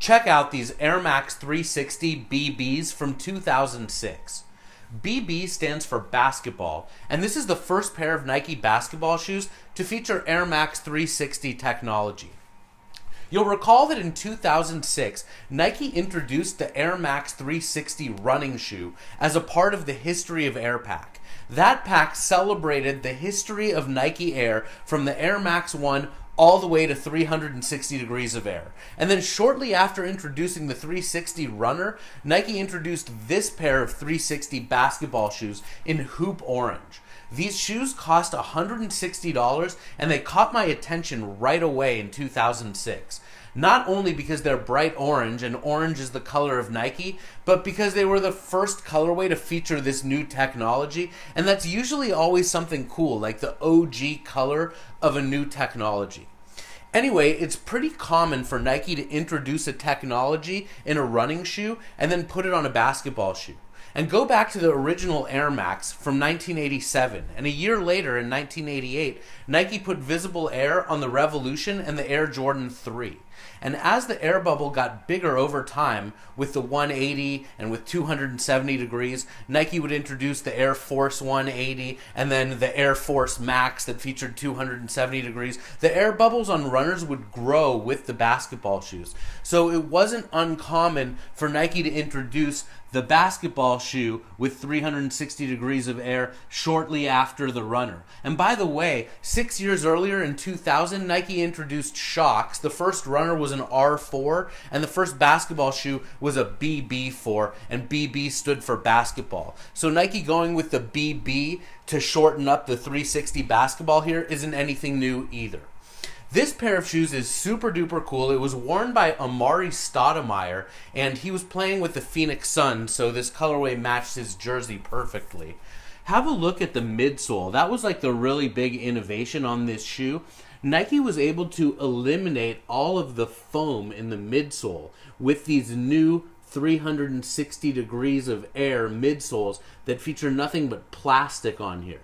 check out these Air Max 360 BBs from 2006. BB stands for basketball, and this is the first pair of Nike basketball shoes to feature Air Max 360 technology. You'll recall that in 2006, Nike introduced the Air Max 360 running shoe as a part of the History of Air pack. That pack celebrated the history of Nike Air from the Air Max 1 all the way to 360 degrees of air. And then shortly after introducing the 360 runner, Nike introduced this pair of 360 basketball shoes in hoop orange. These shoes cost $160, and they caught my attention right away in 2006. Not only because they're bright orange, and orange is the color of Nike, but because they were the first colorway to feature this new technology, and that's usually always something cool, like the OG color of a new technology. Anyway, it's pretty common for Nike to introduce a technology in a running shoe and then put it on a basketball shoe. And go back to the original Air Max from 1987, and a year later in 1988, Nike put visible air on the Revolution and the Air Jordan 3. And as the air bubble got bigger over time, with the 180 and with 270 degrees, Nike would introduce the Air Force 180 and then the Air Force Max that featured 270 degrees. The air bubbles on runners would grow with the basketball shoes. So it wasn't uncommon for Nike to introduce the basketball shoe with 360 degrees of air shortly after the runner. And by the way, 6 years earlier in 2000, Nike introduced Shox. The first runner was an R4, and the first basketball shoe was a BB4, and BB stood for basketball. So Nike going with the BB to shorten up the 360 basketball here isn't anything new either. This pair of shoes is super duper cool. It was worn by Amari Stoudemire, and he was playing with the Phoenix Suns, so this colorway matched his jersey perfectly. Have a look at the midsole. That was like the really big innovation on this shoe. Nike was able to eliminate all of the foam in the midsole with these new 360 degrees of air midsoles that feature nothing but plastic on here.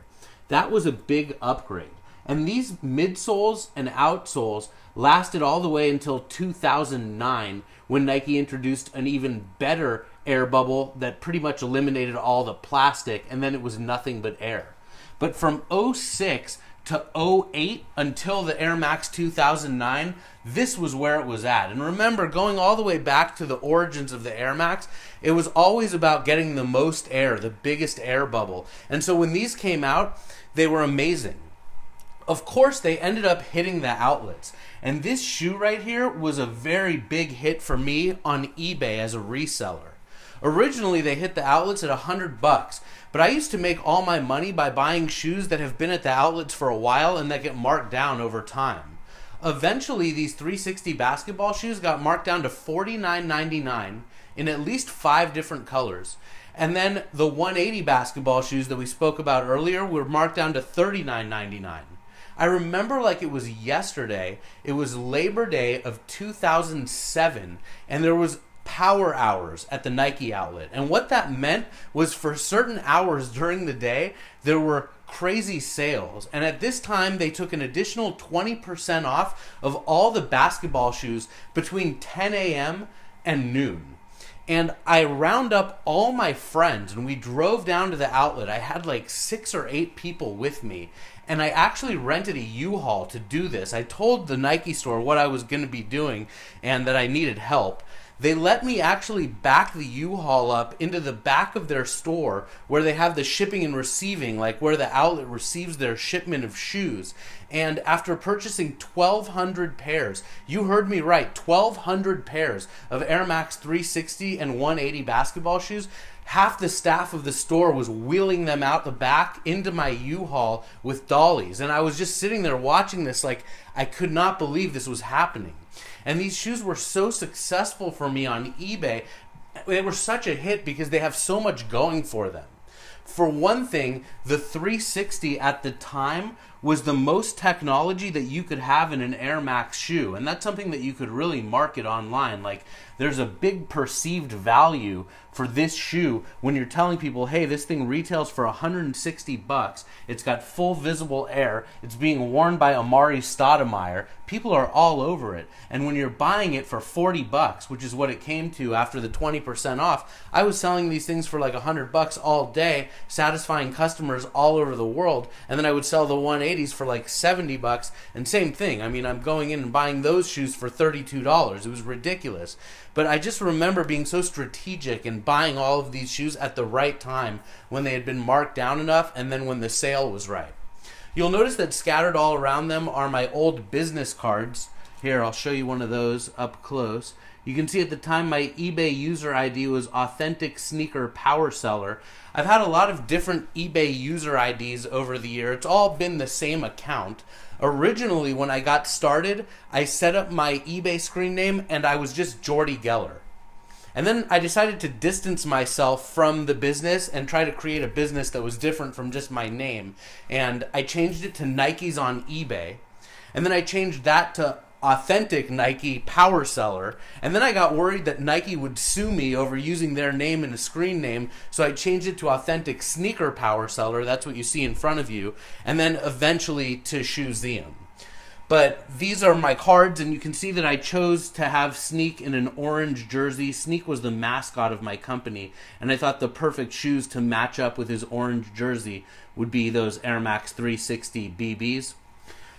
That was a big upgrade. And these midsoles and outsoles lasted all the way until 2009, when Nike introduced an even better air bubble that pretty much eliminated all the plastic, and then it was nothing but air. But from 06 to 08 until the Air Max 2009, this was where it was at. And remember, going all the way back to the origins of the Air Max, it was always about getting the most air, the biggest air bubble. And so when these came out, they were amazing. Of course, they ended up hitting the outlets. And this shoe right here was a very big hit for me on eBay as a reseller. Originally, they hit the outlets at $100, but I used to make all my money by buying shoes that have been at the outlets for a while and that get marked down over time. Eventually, these 360 basketball shoes got marked down to $49.99 in at least 5 different colors. And then the 180 basketball shoes that we spoke about earlier were marked down to $39.99. I remember like it was yesterday. It was Labor Day of 2007, and there was power hours at the Nike outlet. And what that meant was for certain hours during the day, there were crazy sales. And at this time, they took an additional 20% off of all the basketball shoes between 10 a.m. and noon. And I round up all my friends, and we drove down to the outlet. I had like 6 or 8 people with me, and I actually rented a U-Haul to do this. I told the Nike store what I was going to be doing and that I needed help. They let me actually back the U-Haul up into the back of their store where they have the shipping and receiving, like where the outlet receives their shipment of shoes. And after purchasing 1,200 pairs, you heard me right, 1,200 pairs of Air Max 360 and 180 basketball shoes, half the staff of the store was wheeling them out the back into my U-Haul with dollies. And I was just sitting there watching this like I could not believe this was happening. And these shoes were so successful for me on eBay. They were such a hit because they have so much going for them. For one thing, the 360 at the time was the most technology that you could have in an Air Max shoe. And that's something that you could really market online. Like, there's a big perceived value for this shoe when you're telling people, hey, this thing retails for $160. It's got full visible air. It's being worn by Amari Stoudemire. People are all over it. And when you're buying it for $40, which is what it came to after the 20% off, I was selling these things for like $100 all day, satisfying customers all over the world. And then I would sell the 180s for like $70. And same thing. I mean, I'm going in and buying those shoes for $32. It was ridiculous. But I just remember being so strategic and buying all of these shoes at the right time when they had been marked down enough and then when the sale was right. You'll notice that scattered all around them are my old business cards. Here, I'll show you one of those up close. You can see at the time my eBay user ID was Authentic Sneaker Power Seller. I've had a lot of different eBay user IDs over the year. It's all been the same account. Originally, when I got started, I set up my eBay screen name and I was just Jordy Geller. And then I decided to distance myself from the business and try to create a business that was different from just my name. And I changed it to Nikes on eBay. And then I changed that to Authentic Nike Power Seller. And then I got worried that Nike would sue me over using their name in a screen name, so I changed it to Authentic Sneaker Power Seller. That's what you see in front of you. And then eventually to ShoeZeum. But these are my cards, and you can see that I chose to have Sneak in an orange jersey. Sneak was the mascot of my company, and I thought the perfect shoes to match up with his orange jersey would be those Air Max 360 BBs.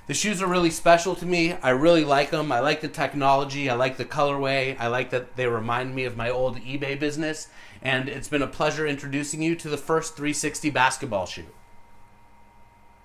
The shoes are really special to me. I really like them. I like the technology. I like the colorway. I like that they remind me of my old eBay business. And it's been a pleasure introducing you to the first 360 basketball shoe.